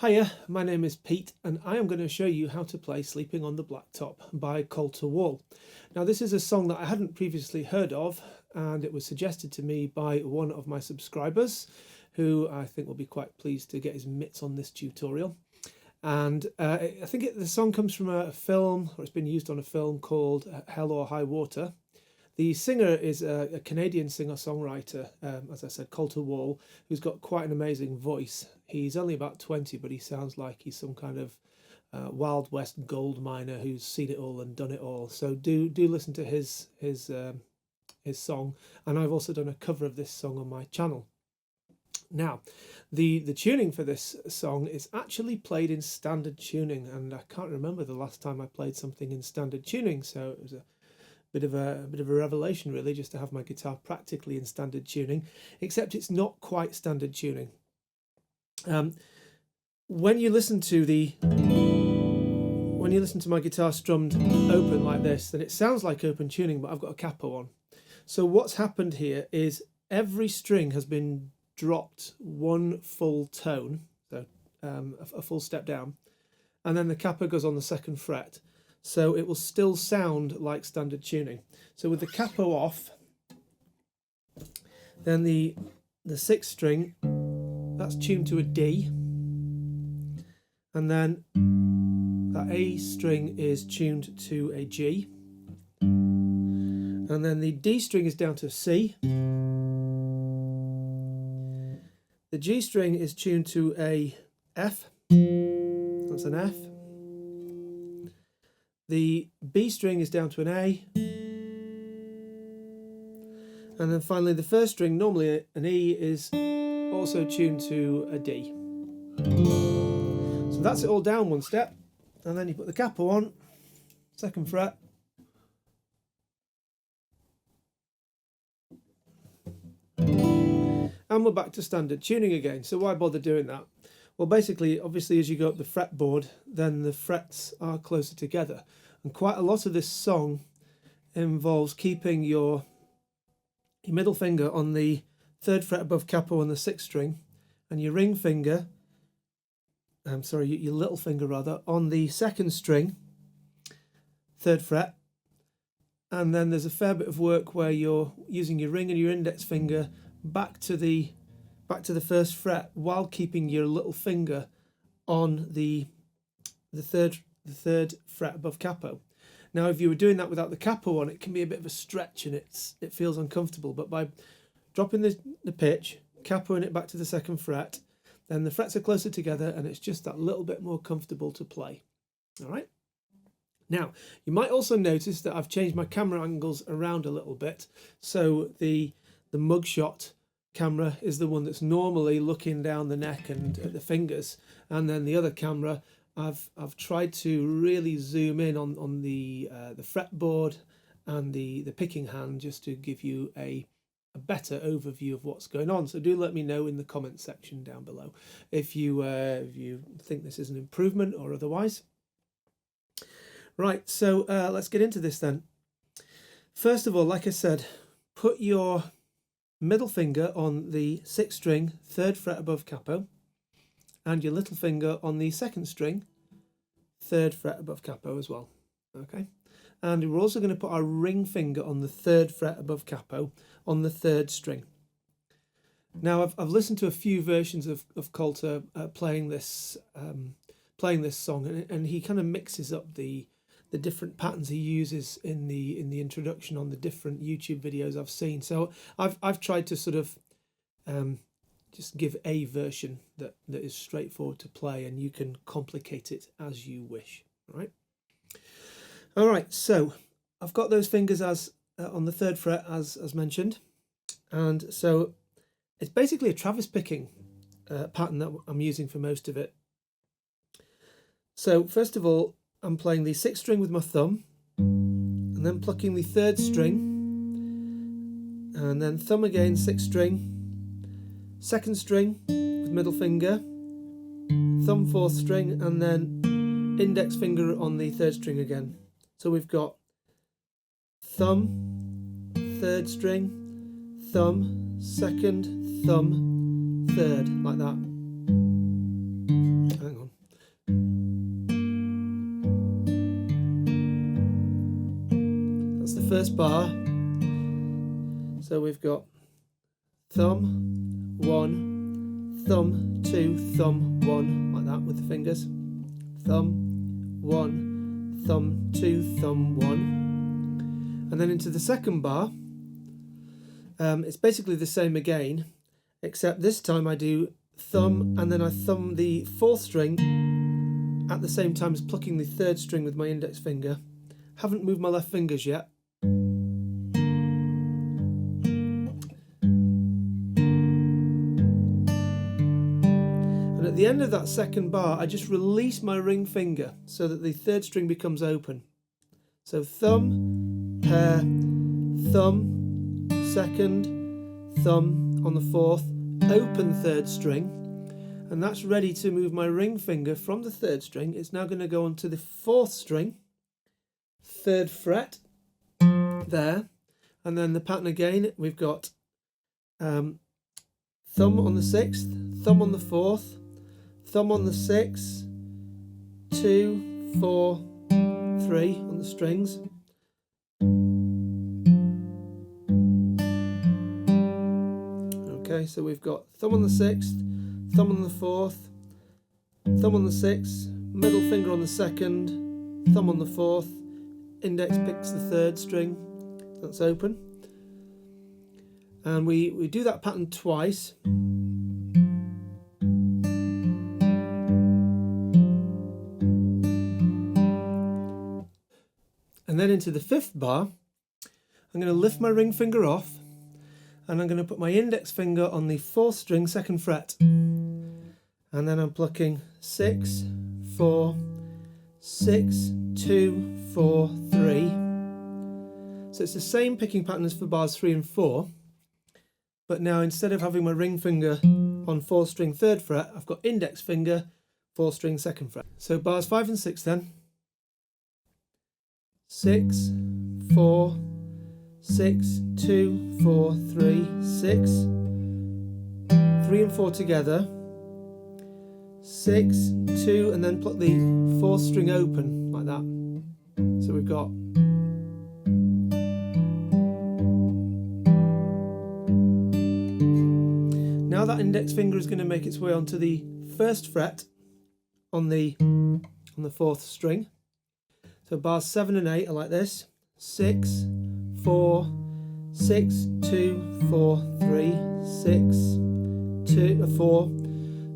Hiya, my name is Pete and I am going to show you how to play Sleeping on the Blacktop by Colter Wall. Now this is a song that I hadn't previously heard of, and it was suggested to me by one of my subscribers who I think will be quite pleased to get his mitts on this tutorial. And I think the song comes from a film, or it's been used on a film called Hell or High Water. The singer is a Canadian singer-songwriter, as I said, Colter Wall, who's got quite an amazing voice. He's only about 20, but he sounds like he's some kind of Wild West gold miner who's seen it all and done it all. So do listen to his song, and I've also done a cover of this song on my channel. Now, the tuning for this song is actually played in standard tuning, and I can't remember the last time I played something in standard tuning, so it was a bit of a revelation really, just to have my guitar practically in standard tuning, except it's not quite standard tuning. When you listen to my guitar strummed open like this, then it sounds like open tuning, but I've got a capo on. So what's happened here is every string has been dropped one full tone, so a full step down, and then the capo goes on the second fret. So it will still sound like standard tuning. So with the capo off, then the sixth string, that's tuned to a D, and then that A string is tuned to a G, and then the D string is down to a C, the G string is tuned to a F, that's an F, the B string is down to an A, and then finally the first string, normally an E, is also tuned to a D. So that's it all down one step, and then you put the capo on, second fret, and we're back to standard tuning again. So why bother doing that? Well, basically, obviously, as you go up the fretboard, then the frets are closer together. And quite a lot of this song involves keeping your middle finger on the third fret above capo on the sixth string, and your ring finger, your little finger rather, on the second string, third fret. And then there's a fair bit of work where you're using your ring and your index finger back to the first fret while keeping your little finger on the third fret above capo. Now, if you were doing that without the capo on, it can be a bit of a stretch and it feels uncomfortable. But by dropping the pitch, capoing it back to the second fret, then the frets are closer together and it's just that little bit more comfortable to play. All right. Now, you might also notice that I've changed my camera angles around a little bit. So the mugshot camera is the one that's normally looking down the neck and at the fingers, and then the other camera I've tried to really zoom in on the fretboard and the picking hand, just to give you a better overview of what's going on. So do let me know in the comment section down below if you think this is an improvement or otherwise. Right, so let's get into this then. First of all, like I said, put your middle finger on the sixth string, third fret above capo, and your little finger on the second string, third fret above capo as well. Okay, and we're also going to put our ring finger on the third fret above capo on the third string. Now I've listened to a few versions of Colter playing this song, and he kind of mixes up the different patterns he uses in the introduction on the different YouTube videos I've seen. So I've tried to sort of just give a version that is straightforward to play, and you can complicate it as you wish. All right, so I've got those fingers as on the third fret as mentioned, and so it's basically a Travis picking pattern that I'm using for most of it. So first of all, I'm playing the sixth string with my thumb, and then plucking the third string, and then thumb again, sixth string, second string with middle finger, thumb fourth string, and then index finger on the third string again. So we've got thumb, third string, thumb, second, thumb, third, like that. Hang first bar. So we've got thumb, 1, thumb, 2, thumb, 1, like that with the fingers. Thumb, 1, thumb, 2, thumb, 1. And then into the second bar, it's basically the same again, except this time I do thumb and then I thumb the 4th string at the same time as plucking the 3rd string with my index finger. Haven't moved my left fingers yet. And at the end of that second bar, I just release my ring finger so that the 3rd string becomes open. So thumb, pair, thumb, 2nd, thumb on the 4th, open 3rd string, and that's ready to move my ring finger from the 3rd string. It's now going to go onto the 4th string, 3rd fret, there, and then the pattern again, we've got thumb on the 6th, thumb on the 4th, thumb on the 6th, 2, 4, 3 on the strings. Okay, so we've got thumb on the 6th, thumb on the 4th, thumb on the 6th, middle finger on the 2nd, thumb on the 4th, index picks the 3rd string, that's open. And we do that pattern twice. And then into the 5th bar, I'm going to lift my ring finger off, and I'm going to put my index finger on the 4th string, 2nd fret, and then I'm plucking 6, 4, 6, 2, 4, 3. So it's the same picking pattern as for bars 3 and 4, but now instead of having my ring finger on 4th string, 3rd fret, I've got index finger, 4th string, 2nd fret. So bars 5 and 6 then. 6, 4, 6, 2, 4, 3, 6, 3 and 4 together, 6, 2, and then pluck the 4th string open like that. So we've got now that index finger is going to make its way onto the 1st fret on the 4th string. So bars 7 and 8 are like this: 6, 4, 6, 2, 4, 3, 6, 2, 4,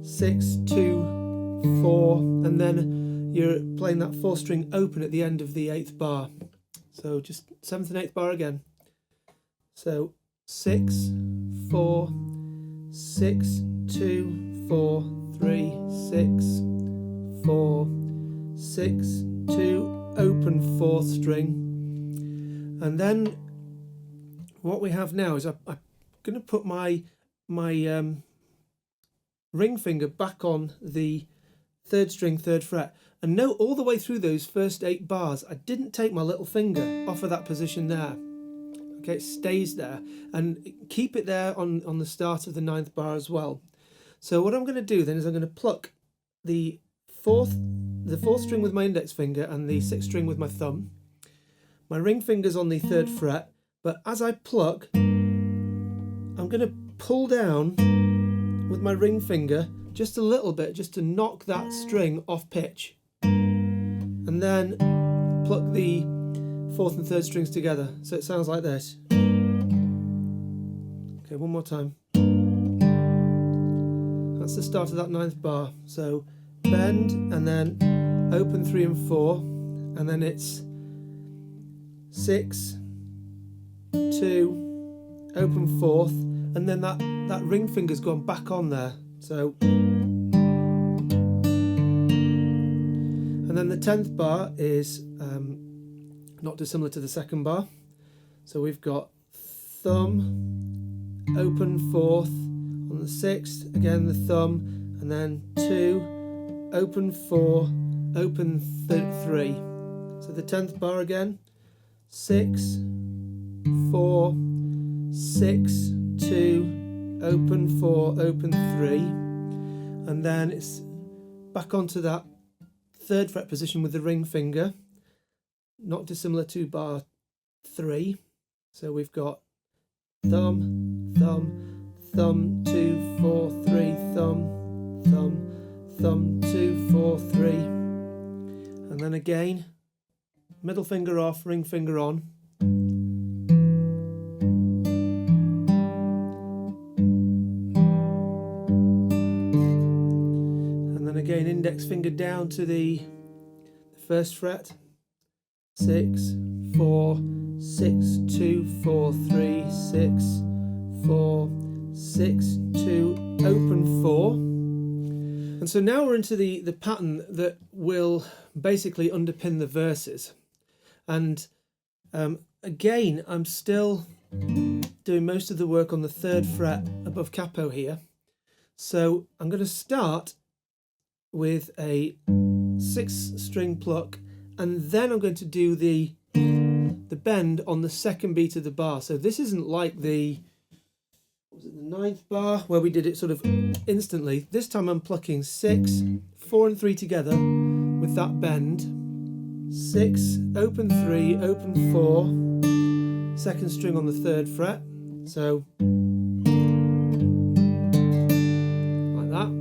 6, 2, 4, and then you're playing that 4th string open at the end of the 8th bar. So just 7th and 8th bar again. So 6, 4, 6, 2, 4, 3, 6, 4, 6, 2, open 4th string. And then what we have now is I'm going to put my ring finger back on the 3rd string, 3rd fret. And note all the way through those first 8 bars, I didn't take my little finger off of that position there. Okay, it stays there. And keep it there on the start of the 9th bar as well. So what I'm going to do then is I'm going to pluck the 4th string with my index finger and the 6th string with my thumb. My ring finger's on the 3rd fret, but as I pluck, I'm going to pull down with my ring finger just a little bit, just to knock that string off pitch. And then pluck the 4th and 3rd strings together. So it sounds like this. Okay, one more time. That's the start of that 9th bar. So bend and then open 3 and 4, and then it's 6, 2, open 4th, and then that ring finger's gone back on there. So, and then the 10th bar is not dissimilar to the 2nd bar. So we've got thumb, open 4th, on the 6th, again the thumb, and then 2, open 4, open 3. So the 10th bar again, 6, 4, 6, 2, open 4, open 3, and then it's back onto that 3rd fret position with the ring finger, not dissimilar to bar 3. So we've got thumb, thumb, thumb, 2, 4, 3, thumb, thumb, thumb, 2, 4, 3. And then again, middle finger off, ring finger on. And then again, index finger down to the first fret. 6, 4, 6, 2, 4, 3, 6, 4, 6, 2, open 4. And so now we're into the pattern that will basically underpin the verses. And again, I'm still doing most of the work on the 3rd fret above capo here. So I'm going to start with a 6-string pluck, and then I'm going to do the bend on the 2nd beat of the bar. So this isn't like the 9th bar where we did it sort of instantly. This time I'm plucking 6, 4 and 3 together with that bend. 6, open 3, open 4, 2nd string on the 3rd fret. So like that.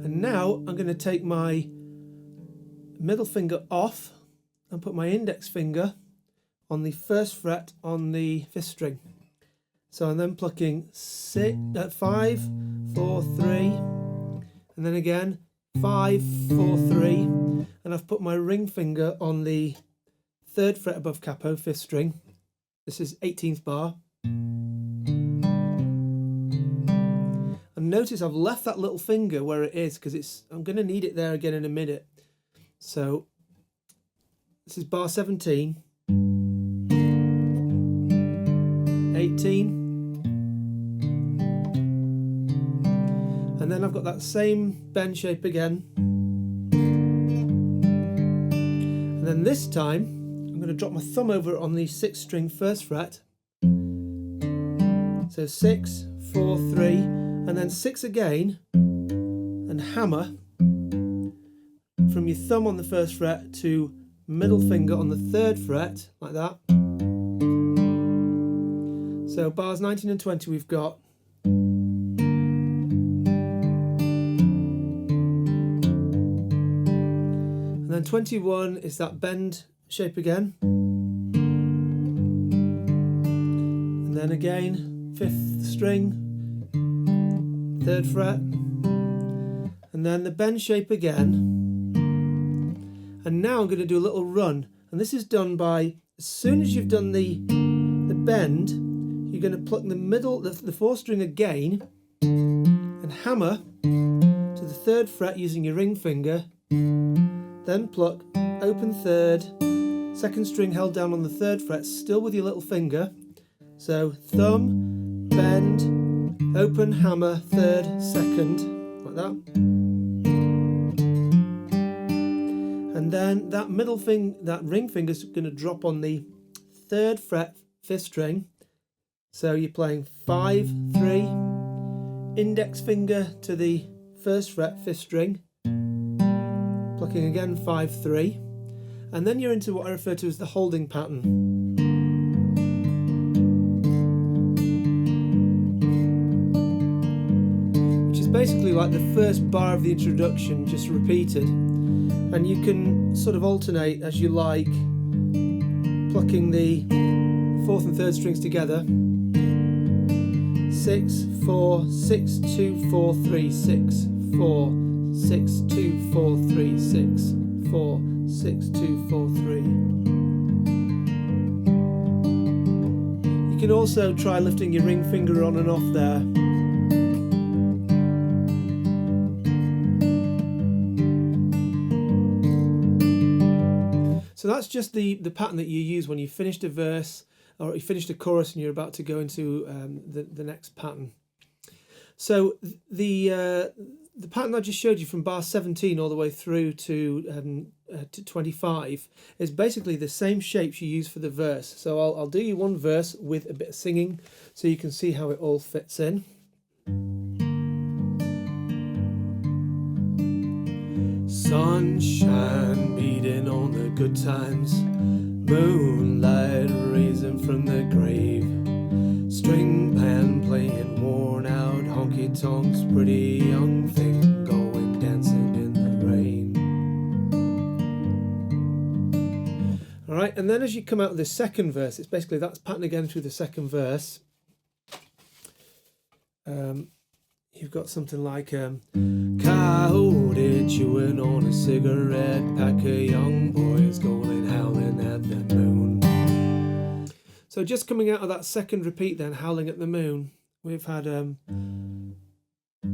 And now I'm going to take my middle finger off and put my index finger on the 1st fret on the 5th string. So I'm then plucking 5, 4, 3, and then again 5, 4, 3, and I've put my ring finger on the 3rd fret above capo, 5th string. This is 18th bar. And notice I've left that little finger where it is because I'm going to need it there again in a minute. So this is bar 17, 18, and then I've got that same bend shape again, and then this time I'm going to drop my thumb over on the 6th string 1st fret, so 6, 4, 3, and then 6 again, and hammer from your thumb on the 1st fret to middle finger on the 3rd fret, like that. So bars 19 and 20 we've got. And then 21 is that bend shape again. And then again, 5th string, 3rd fret. And then the bend shape again. And now I'm going to do a little run, and this is done by, as soon as you've done the bend, you're going to pluck the middle, the 4th string again, and hammer to the 3rd fret using your ring finger, then pluck open 3rd, 2nd string held down on the 3rd fret, still with your little finger. So thumb, bend, open, hammer, 3rd, 2nd, like that. And then that middle that ring finger is going to drop on the 3rd fret, 5th string. So you're playing 5, 3, index finger to the 1st fret, 5th string, plucking again 5, 3, and then you're into what I refer to as the holding pattern. Which is basically like the first bar of the introduction, just repeated. And you can sort of alternate as you like, plucking the 4th and 3rd strings together. 6, 4, 6, 2, 4, 3, 6, 4, 6, 2, 4, 3, 6, 4, 6, 2, 4, 3. You can also try lifting your ring finger on and off there. So that's just the pattern that you use when you finished a verse or you finished a chorus and you're about to go into the next pattern. So the pattern I just showed you from bar 17 all the way through to 25 is basically the same shapes you use for the verse. So I'll do you one verse with a bit of singing so you can see how it all fits in. Sunshine beating on the good times, moonlight from the grave. String band playing worn out honky tonks, pretty young thing going dancing in the rain. Alright, and then as you come out of this second verse, it's basically that's pattern again through the second verse. You've got something like coyote chewing on a cigarette, pack of young boys going howling at the moon. So just coming out of that second repeat then, howling at the moon, we've had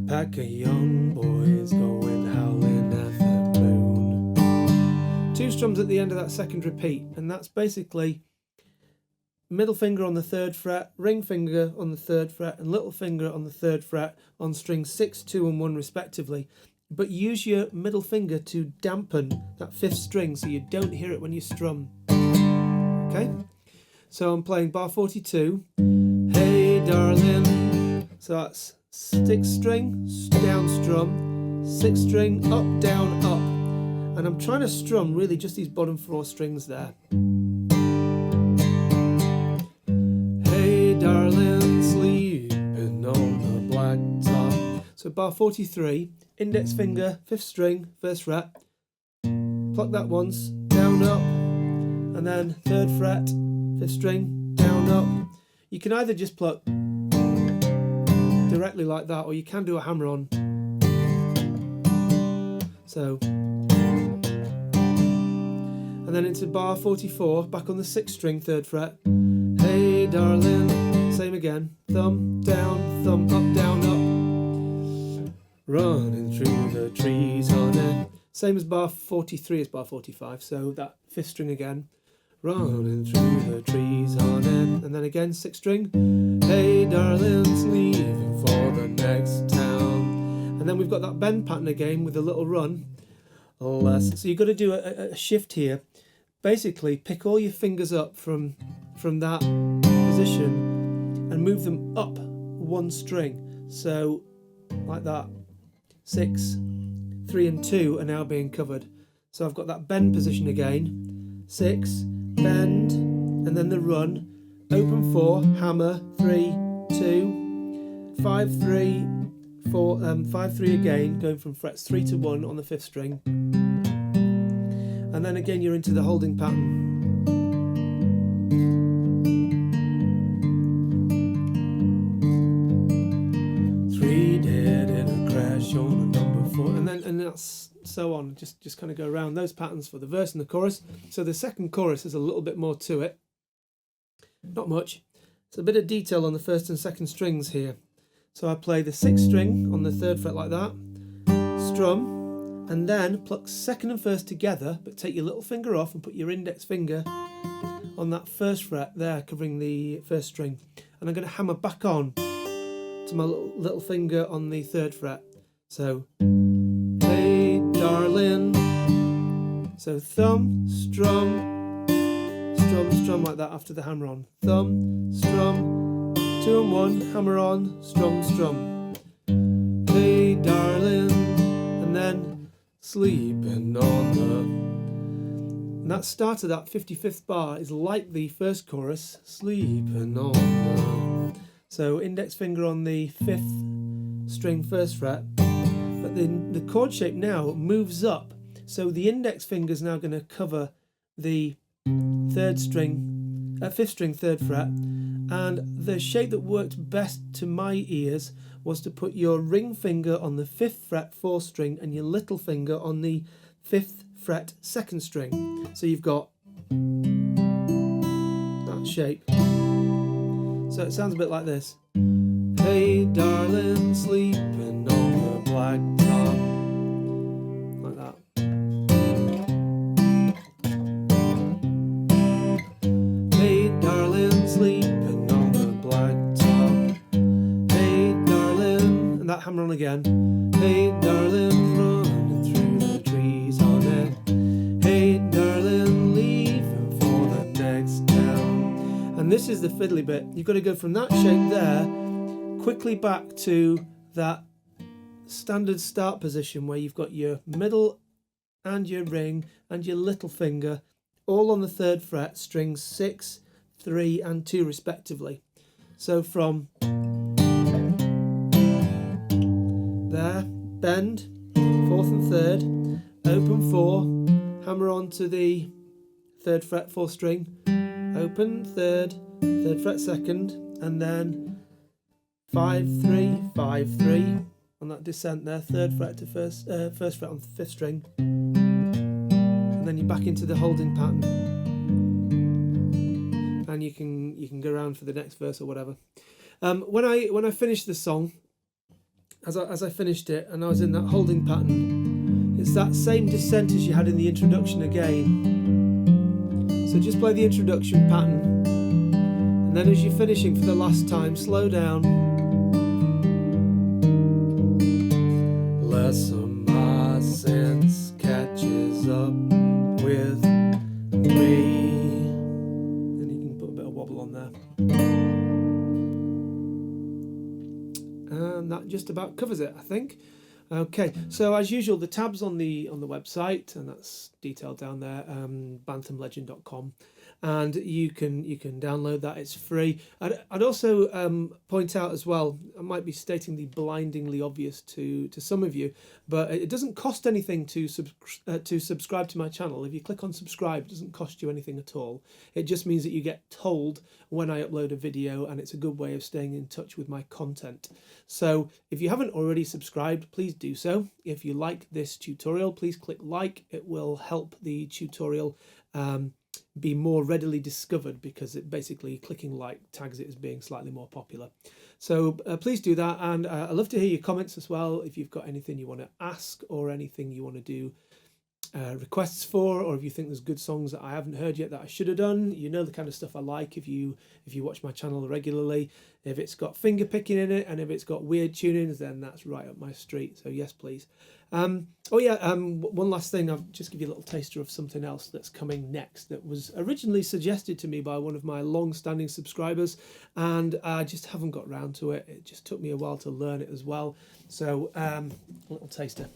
pack of young boys going howling at the moon. Two strums at the end of that second repeat, and that's basically middle finger on the 3rd fret, ring finger on the 3rd fret, and little finger on the 3rd fret on strings 6, 2 and 1 respectively. But use your middle finger to dampen that 5th string so you don't hear it when you strum. Okay? So I'm playing bar 42, hey darling, so that's 6th string, down strum, 6th string, up, down, up. And I'm trying to strum really just these bottom 4 strings there. Darling, sleeping on the black top. So bar 43, index finger, 5th string, 1st fret, pluck that once, down, up, and then 3rd fret, 5th string, down, up. You can either just pluck directly like that, or you can do a hammer on. So, and then into bar 44, back on the 6th string, 3rd fret, hey darling, same again, thumb, down, thumb, up, down, up. Running through the trees, honey. Same as bar 43 as bar 45, so that 5th string again. Running through the trees, honey. And then again, 6th string. Hey, darling's leaving for the next town. And then we've got that bend pattern again with a little run. So you've got to do a shift here. Basically, pick all your fingers up from that position and move them up 1 string. So like that, 6, 3 and 2 are now being covered. So I've got that bend position again, 6, bend, and then the run, open 4, hammer, 3, 2, 5, 3, 4, 5, 3 again, going from frets 3 to 1 on the 5th string. And then again you're into the holding pattern. On a number 4, and that's so on. Just kind of go around those patterns for the verse and the chorus. So the second chorus is a little bit more to it. Not much. It's a bit of detail on the 1st and 2nd strings here. So I play the 6th string on the 3rd fret like that, strum, and then pluck 2nd and 1st together, but take your little finger off and put your index finger on that 1st fret there, covering the 1st string. And I'm going to hammer back on to my little finger on the 3rd fret. So, hey darling, so thumb, strum, strum, strum like that after the hammer on. Thumb, strum, 2 and 1, hammer on, strum, strum. Hey darling, and then sleeping on the... And that start of that 55th bar is like the first chorus, sleeping on the... So index finger on the 5th string, 1st fret. But then the chord shape now moves up, so the index finger is now going to cover the 5th string, 3rd fret, and the shape that worked best to my ears was to put your ring finger on the 5th fret 4th string and your little finger on the 5th fret 2nd string. So you've got that shape. So it sounds a bit like this. Hey darling, sleeping on the black top. Like that. Hey darling, sleeping on the black top. Hey darling, and that hammer on again. Hey darling, running through the trees on it. Hey darling, leaving for the next town. And this is the fiddly bit. You've got to go from that shape there quickly back to that standard start position where you've got your middle and your ring and your little finger all on the 3rd fret, strings 6, 3 and 2 respectively. So from there, bend, 4th and 3rd, open 4, hammer on to the 3rd fret 4th string, open 3rd, 3rd fret 2nd, and then 5 3 5 3 on that descent there, 3rd fret to 1st fret on the 5th string, and then you're back into the holding pattern, and you can go around for the next verse or whatever. When I finished the song, as I finished it and I was in that holding pattern, it's that same descent as you had in the introduction again. So just play the introduction pattern, and then as you're finishing for the last time, slow down. Less of my sense catches up with me. And you can put a bit of wobble on there. And that just about covers it, I think. Okay, so as usual, the tabs on the website, and that's detailed down there, banthamlegend.com, and you can download that. It's free. I'd also point out as well, I might be stating the blindingly obvious to some of you, but it doesn't cost anything to subscribe to my channel. If you click on subscribe, it doesn't cost you anything at all. It just means that you get told when I upload a video, and it's a good way of staying in touch with my content. So if you haven't already subscribed, please do so. If you like this tutorial, please click like. It will help the tutorial be more readily discovered, because it basically clicking like tags it as being slightly more popular. So please do that, and I'd love to hear your comments as well. If you've got anything you want to ask or anything you want to do requests for, or if you think there's good songs that I haven't heard yet that I should have done, you know the kind of stuff I like. If you watch my channel regularly, if it's got finger picking in it and if it's got weird tunings, then that's right up my street. So yes, please. One last thing, I'll just give you a little taster of something else that's coming next that was originally suggested to me by one of my long-standing subscribers, and I just haven't got round to it. It just took me a while to learn it as well. So a little taster.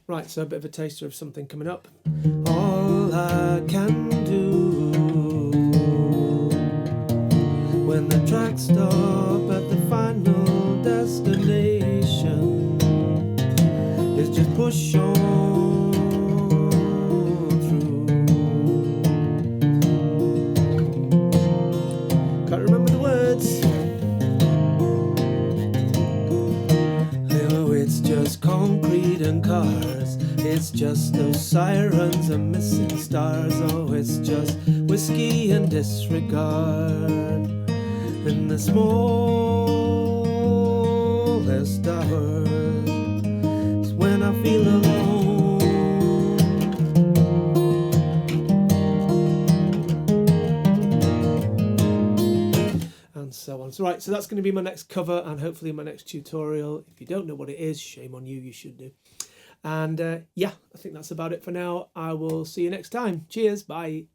Right, so a bit of a taster of something coming up. All I can do when the tracks stop at the final destination is just push on through. Can't remember the words. Oh, it's just concrete and cars. It's just those sirens and missing stars. Oh, it's just whiskey and disregard. In the smallest hours, it's when I feel alone. And so on. So right, so that's going to be my next cover and hopefully my next tutorial. If you don't know what it is, shame on you, you should do. And yeah, I think that's about it for now. I will see you next time. Cheers, bye.